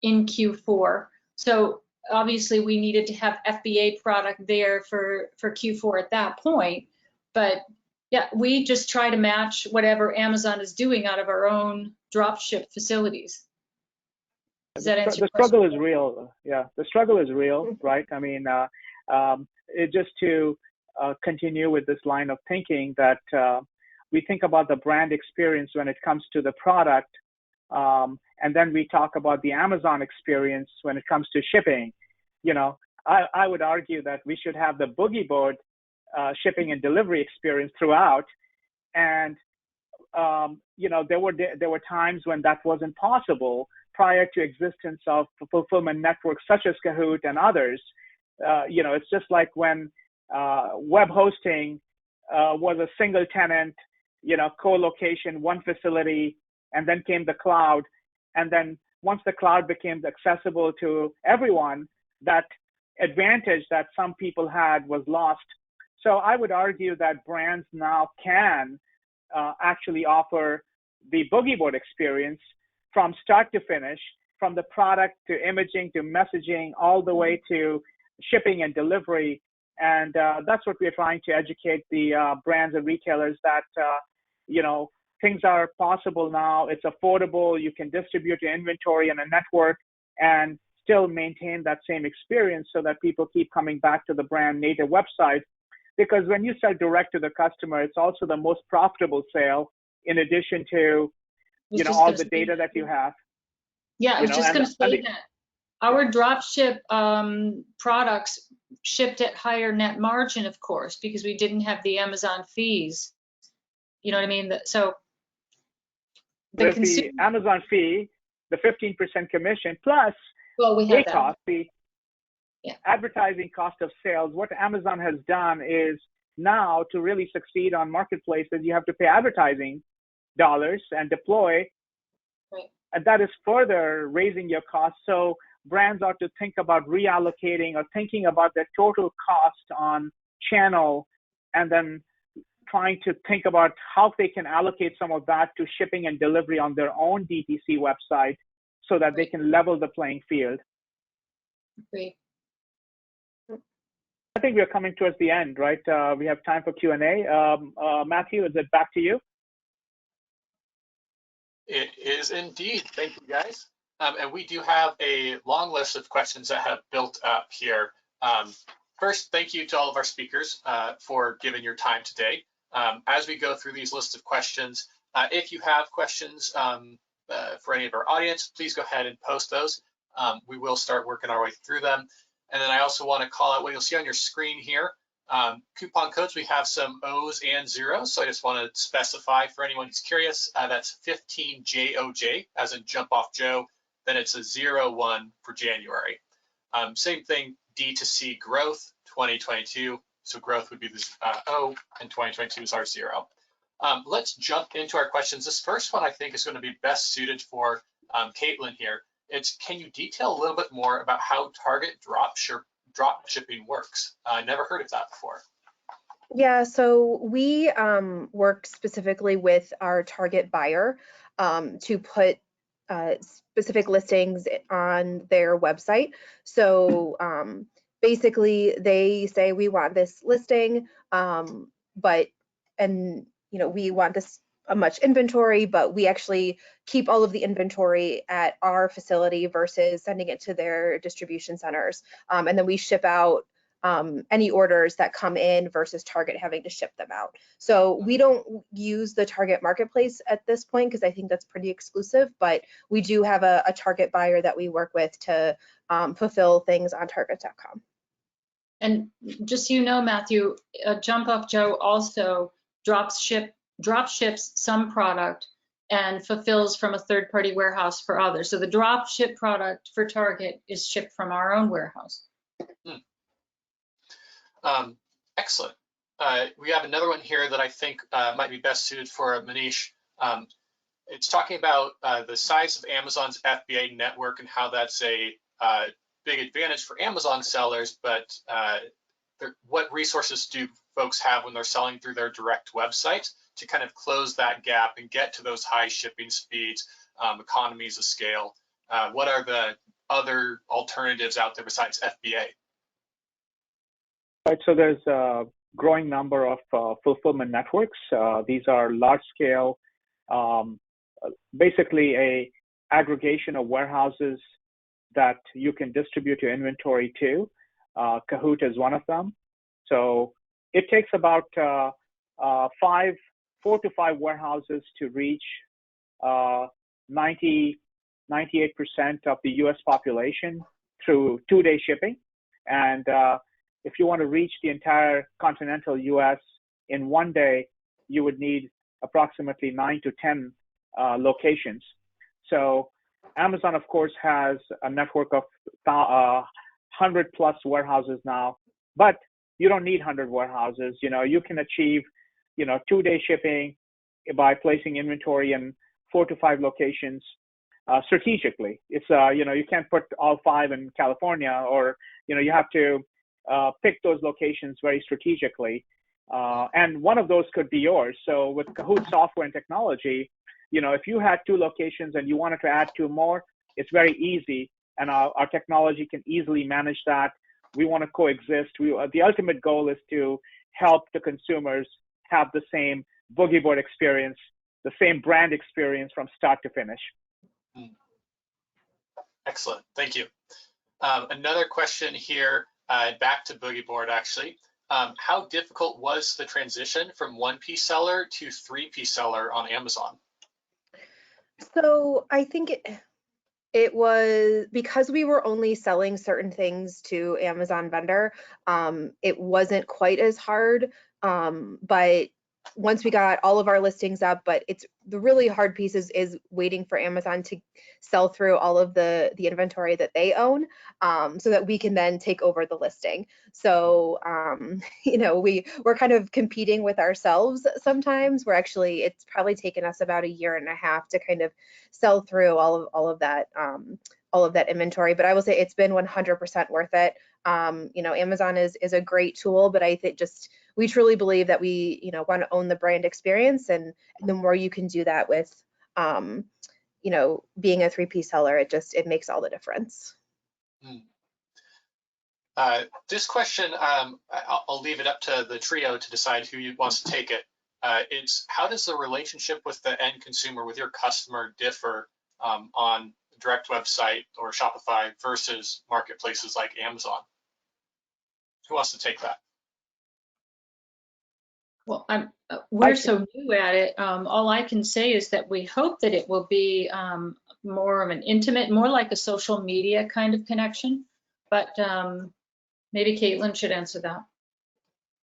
in Q4. So obviously we needed to have FBA product there for Q4 at that point. But yeah, we just try to match whatever Amazon is doing out of our own dropship facilities. Does that answer your question? The struggle is real. Yeah, the struggle is real, right? I mean, just to continue with this line of thinking that we think about the brand experience when it comes to the product, and then we talk about the Amazon experience when it comes to shipping. I would argue that we should have the Boogieboard shipping and delivery experience throughout, and there were times when that wasn't possible prior to existence of fulfillment networks such as Kahoot and others. It's just like when web hosting was a single tenant, co-location, one facility, and then came the cloud. And then once the cloud became accessible to everyone, that advantage that some people had was lost. So I would argue that brands now can actually offer the Boogieboard experience from start to finish, from the product to imaging to messaging, all the way to shipping and delivery. And that's what we're trying to educate the brands and retailers that, things are possible now. It's affordable. You can distribute your inventory in a network and still maintain that same experience so that people keep coming back to the brand native website. Because when you sell direct to the customer, it's also the most profitable sale, in addition to, all the data that you have. Yeah, I was just going to say that our dropship products shipped at higher net margin, of course, because we didn't have the Amazon fees. You know what I mean? So the Amazon fee, the 15% commission plus we cost, the advertising cost of sales. What Amazon has done is now to really succeed on marketplaces, you have to pay advertising dollars and deploy. Right. And that is further raising your costs. So brands ought to think about reallocating or thinking about their total cost on channel, and then trying to think about how they can allocate some of that to shipping and delivery on their own DTC website so that they can level the playing field. Great. I think we're coming towards the end, right? We have time for Q&A. Matthew, is it back to you? It is indeed. Thank you, guys. And we do have a long list of questions that have built up here. First, thank you to all of our speakers for giving your time today. As we go through these lists of questions, if you have questions for any of our audience, please go ahead and post those. We will start working our way through them. And then I also want to call out what you'll see on your screen here Coupon codes, we have some O's and zeros, so I just want to specify for anyone who's curious, that's 15JOJ, as in jump off Joe, then it's a 01 for January. Same thing, D2C growth, 2022, so growth would be the O, and 2022 is our 0. Let's jump into our questions. This first one I think is going to be best suited for Caitlin here. It's, can you detail a little bit more about how Target drop shipping works? I never heard of that before. Yeah, so we work specifically with our target buyer to put specific listings on their website. So basically, they say we want this listing, we want this much inventory, but we actually keep all of the inventory at our facility versus sending it to their distribution centers, and then we ship out any orders that come in versus Target having to ship them out. So we don't use the Target marketplace at this point because I think that's pretty exclusive, but we do have a Target buyer that we work with to fulfill things on Target.com. And just so you know, Matthew, Jump Off Joe also drop ships some product and fulfills from a third-party warehouse for others. So the drop ship product for Target is shipped from our own warehouse. Excellent. We have another one here that I think might be best suited for Manish. It's talking about the size of Amazon's FBA network and how that's a big advantage for Amazon sellers, but what resources do folks have when they're selling through their direct website to kind of close that gap and get to those high shipping speeds, economies of scale? What are the other alternatives out there besides FBA? Right, so there's a growing number of fulfillment networks. These are large scale, basically a aggregation of warehouses that you can distribute your inventory to. Kahoot is one of them. So it takes about 4 to 5 warehouses to reach 98% of the US population through 2-day shipping. And if you want to reach the entire continental US in 1 day, you would need approximately 9 to 10 locations. So Amazon, of course, has a network of 100 plus warehouses now, but you don't need 100 warehouses. You can achieve, 2-day shipping by placing inventory in 4 to 5 locations strategically. It's, you can't put all 5 in California, or, you have to pick those locations very strategically. And one of those could be yours. So with Kahoot software and technology, if you had 2 locations and you wanted to add 2 more, it's very easy. And our technology can easily manage that. We want to coexist. The ultimate goal is to help the consumers have the same boogie board experience, the same brand experience from start to finish. Excellent, thank you. Another question here, back to Boogieboard actually. How difficult was the transition from 1P seller to 3P seller on Amazon? So I think it was because we were only selling certain things to Amazon vendor. It wasn't quite as hard, but once we got all of our listings up, but it's the really hard piece is waiting for Amazon to sell through all of the inventory that they own, so that we can then take over the listing. So we're kind of competing with ourselves sometimes. It's probably taken us about 1.5 years to kind of sell through all of that inventory. But I will say it's been 100% worth it. Amazon is a great tool, but I think we truly believe that we want to own the brand experience, and the more you can do that with being a 3P seller, it makes all the difference. This question, I'll leave it up to the trio to decide who wants to take it. It's, how does the relationship with the end consumer, with your customer, differ on direct website or Shopify versus marketplaces like Amazon? Who wants to take that? Well, we're so new at it. All I can say is that we hope that it will be more of an intimate, more like a social media kind of connection. But maybe Caitlin should answer that.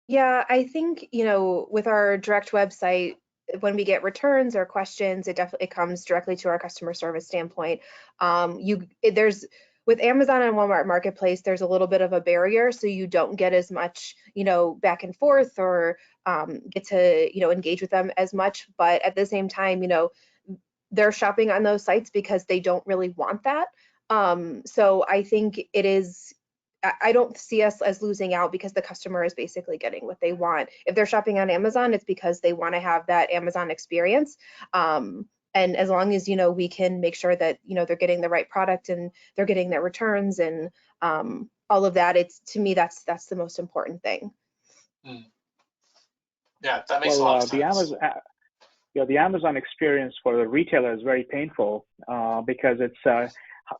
Yeah, I think, with our direct website, when we get returns or questions, it definitely comes directly to our customer service standpoint. There's with Amazon and Walmart Marketplace, there's a little bit of a barrier, so you don't get as much, back and forth or get to, engage with them as much. But at the same time, they're shopping on those sites because they don't really want that. So I think it is I don't see us as losing out because the customer is basically getting what they want. If they're shopping on Amazon, it's because they want to have that Amazon experience. And as long as, we can make sure that, they're getting the right product and they're getting their returns and all of that, to me, that's the most important thing. Mm. Yeah, that makes a lot of sense. The Amazon experience for the retailer is very painful because it's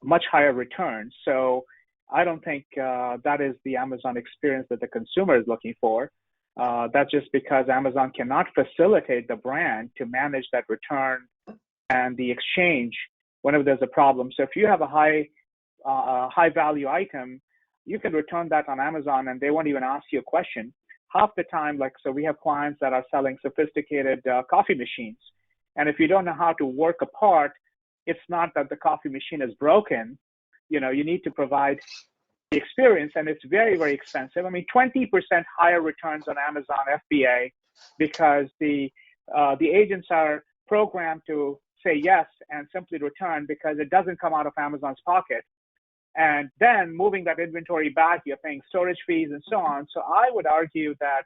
much higher returns. So I don't think that is the Amazon experience that the consumer is looking for. That's just because Amazon cannot facilitate the brand to manage that return and the exchange whenever there's a problem. So if you have a high value item, you can return that on Amazon and they won't even ask you a question. Half the time, so we have clients that are selling sophisticated coffee machines. And if you don't know how to work a part, it's not that the coffee machine is broken. You need to provide the experience, and it's very, very expensive. I mean, 20% higher returns on Amazon FBA because the agents are programmed to say yes and simply return because it doesn't come out of Amazon's pocket. And then moving that inventory back, you're paying storage fees and so on. So I would argue that,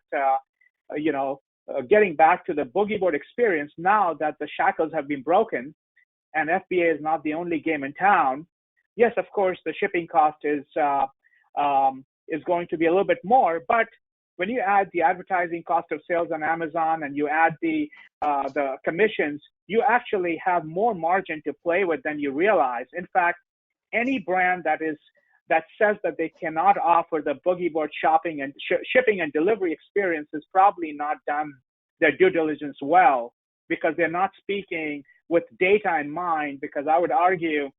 getting back to the boogie board experience, now that the shackles have been broken and FBA is not the only game in town, yes, of course, the shipping cost is going to be a little bit more. But when you add the advertising cost of sales on Amazon and you add the commissions, you actually have more margin to play with than you realize. In fact, any brand that says that they cannot offer the boogie board shopping and shipping and delivery experience has probably not done their due diligence well because they're not speaking with data in mind. Because I would argue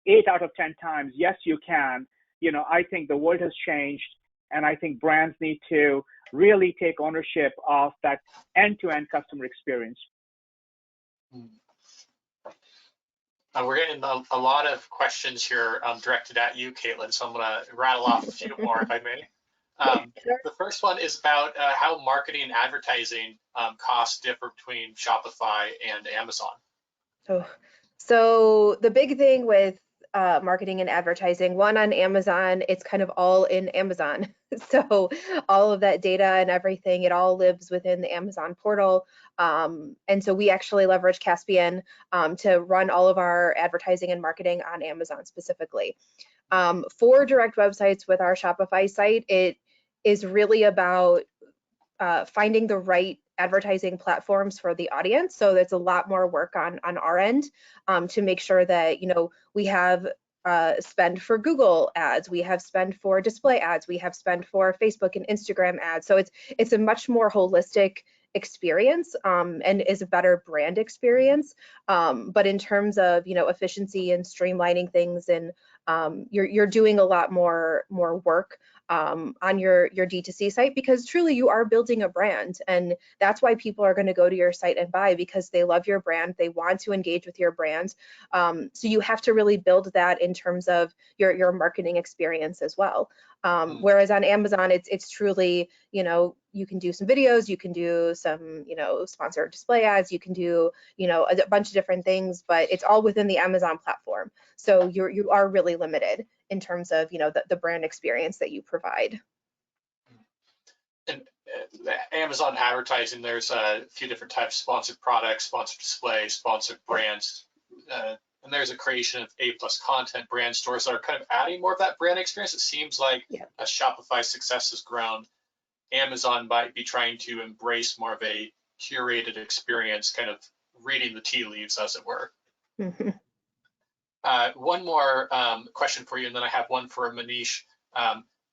8 out of 10 times, yes, you can. I think the world has changed, and I think brands need to really take ownership of that end-to-end customer experience. We're getting a lot of questions here directed at you, Caitlin, so I'm going to rattle off a few more if I may. The first one is about how marketing and advertising costs differ between Shopify and Amazon. So the big thing with marketing and advertising, one, on Amazon, it's kind of all in Amazon. So all of that data and everything, it all lives within the Amazon portal. And so we actually leverage Caspian to run all of our advertising and marketing on Amazon specifically. For direct websites with our Shopify site, it is really about finding the right advertising platforms for the audience. So there's a lot more work on our end to make sure that, we have spend for Google ads, we have spend for display ads, we have spend for Facebook and Instagram ads. So it's a much more holistic experience and is a better brand experience. But in terms of, efficiency and streamlining things, and you're doing a lot more work on your D2C site, because truly you are building a brand, and that's why people are going to go to your site and buy, because they love your brand, they want to engage with your brand. So you have to really build that in terms of your marketing experience as well. Whereas on Amazon, it's truly, you can do some videos, you can do some, sponsored display ads, you can do, a bunch of different things, but it's all within the Amazon platform. So you are really limited in terms of, the brand experience that you provide. And Amazon advertising, there's a few different types: sponsored products, sponsored display, sponsored brands. And there's a creation of A+ content brand stores that are kind of adding more of that brand experience. It seems like as Shopify's success has grown, Amazon might be trying to embrace more of a curated experience, kind of reading the tea leaves, as it were. Mm-hmm. One more question for you, and then I have one for Manish.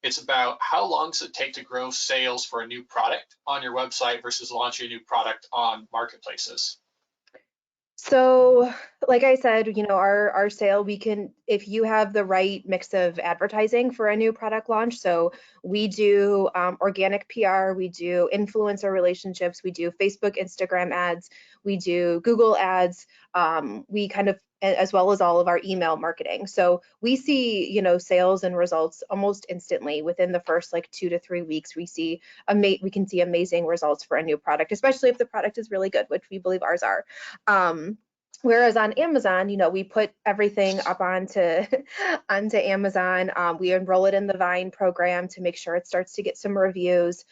It's about how long does it take to grow sales for a new product on your website versus launching a new product on marketplaces? So, like I said, our sale, we can, if you have the right mix of advertising for a new product launch. So we do organic PR, we do influencer relationships, we do Facebook, Instagram ads, we do Google ads, we kind of, as well as all of our email marketing. So we see, sales and results almost instantly within the first like 2 to 3 weeks. We can see amazing results for a new product, especially if the product is really good, which we believe ours are. Whereas on Amazon, we put everything up onto onto Amazon. We enroll it in the Vine program to make sure it starts to get some reviews.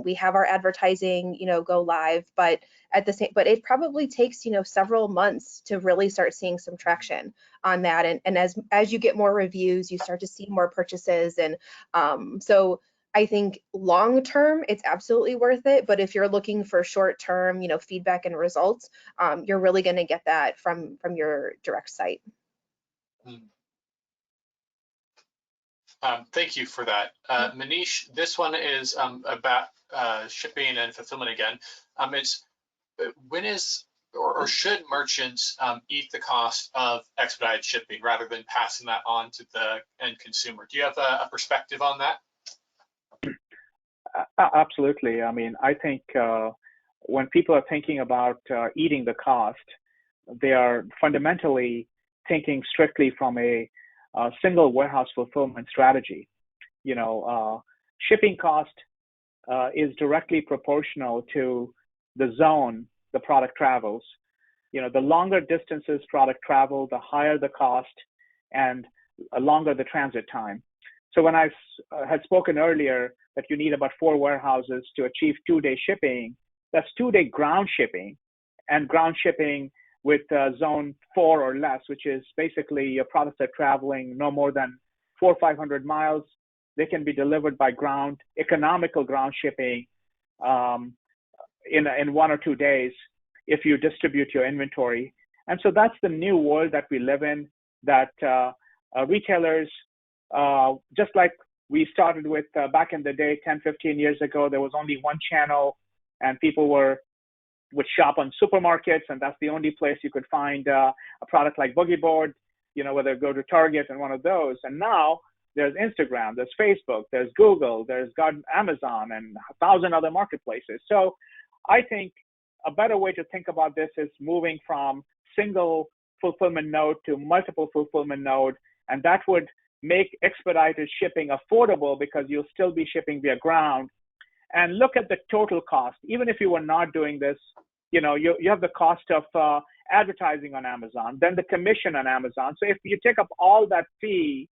We have our advertising, go live, but it probably takes, several months to really start seeing some traction on that. And as you get more reviews, you start to see more purchases. And so I think long term, it's absolutely worth it. But if you're looking for short term, feedback and results, you're really going to get that from your direct site. Thank you for that. Manish, this one is about shipping and fulfillment again. When is or should merchants eat the cost of expedited shipping rather than passing that on to the end consumer? Do you have a perspective on that? Absolutely. I mean, I think when people are thinking about eating the cost, they are fundamentally thinking strictly from a single warehouse fulfillment strategy. Shipping cost is directly proportional to the zone the product travels. The longer distances product travel, the higher the cost and longer the transit time. So when I had spoken earlier that you need about 4 warehouses to achieve 2-day shipping, that's 2-day ground shipping, and ground shipping with zone 4 or less, which is basically your products are traveling no more than 400 or 500 miles. They can be delivered by ground, economical ground shipping in 1 or 2 days if you distribute your inventory. And so that's the new world that we live in, that retailers, just like we started with back in the day, 10, 15 years ago, there was only one channel and people would shop on supermarkets, and that's the only place you could find a product like Boogieboard, whether go to Target and one of those. And now there's Instagram, there's Facebook, there's Google, there's Amazon and 1,000 other marketplaces. So I think a better way to think about this is moving from single fulfillment node to multiple fulfillment node, and that would make expedited shipping affordable because you'll still be shipping via ground. And look at the total cost. Even if you were not doing this, you have the cost of advertising on Amazon, then the commission on Amazon. So if you take up all that fee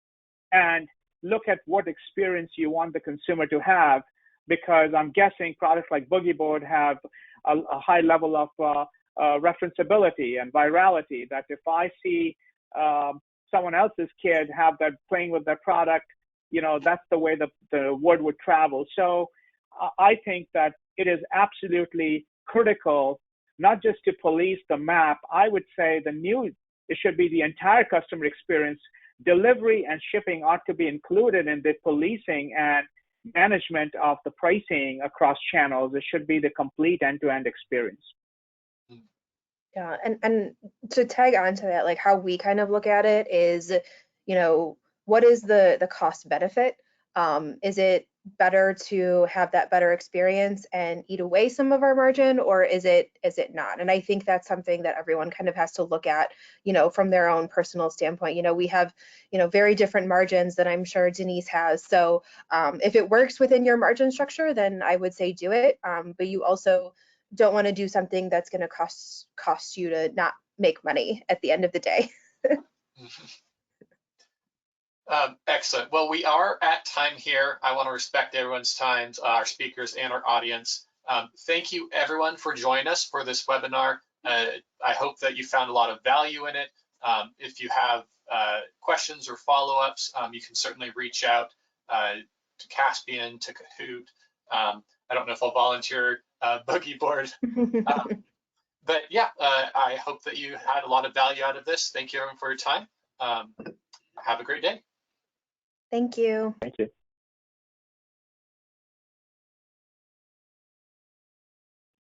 and look at what experience you want the consumer to have, because I'm guessing products like Boogieboard have a high level of referenceability and virality, that if I see someone else's kid have that playing with that product, that's the way the word would travel. So I think that it is absolutely critical, not just to police the map. I would say it should be the entire customer experience. Delivery and shipping ought to be included in the policing and management of the pricing across channels. It should be the complete end-to-end experience. Yeah, and to tag on to that, like how we kind of look at it is, what is the cost benefit? Is it better to have that better experience and eat away some of our margin, or is it not? And I think that's something that everyone kind of has to look at, from their own personal standpoint. We have, very different margins that I'm sure Denise has. So if it works within your margin structure, then I would say do it. But you also don't want to do something that's going to cost you to not make money at the end of the day. Excellent. Well, we are at time here. I want to respect everyone's time, our speakers and our audience. Thank you, everyone, for joining us for this webinar. I hope that you found a lot of value in it. If you have questions or follow-ups, you can certainly reach out to Caspian, to Kahoot. I don't know if I'll volunteer Boogieboard. But yeah, I hope that you had a lot of value out of this. Thank you, everyone, for your time. Have a great day. Thank you. Thank you.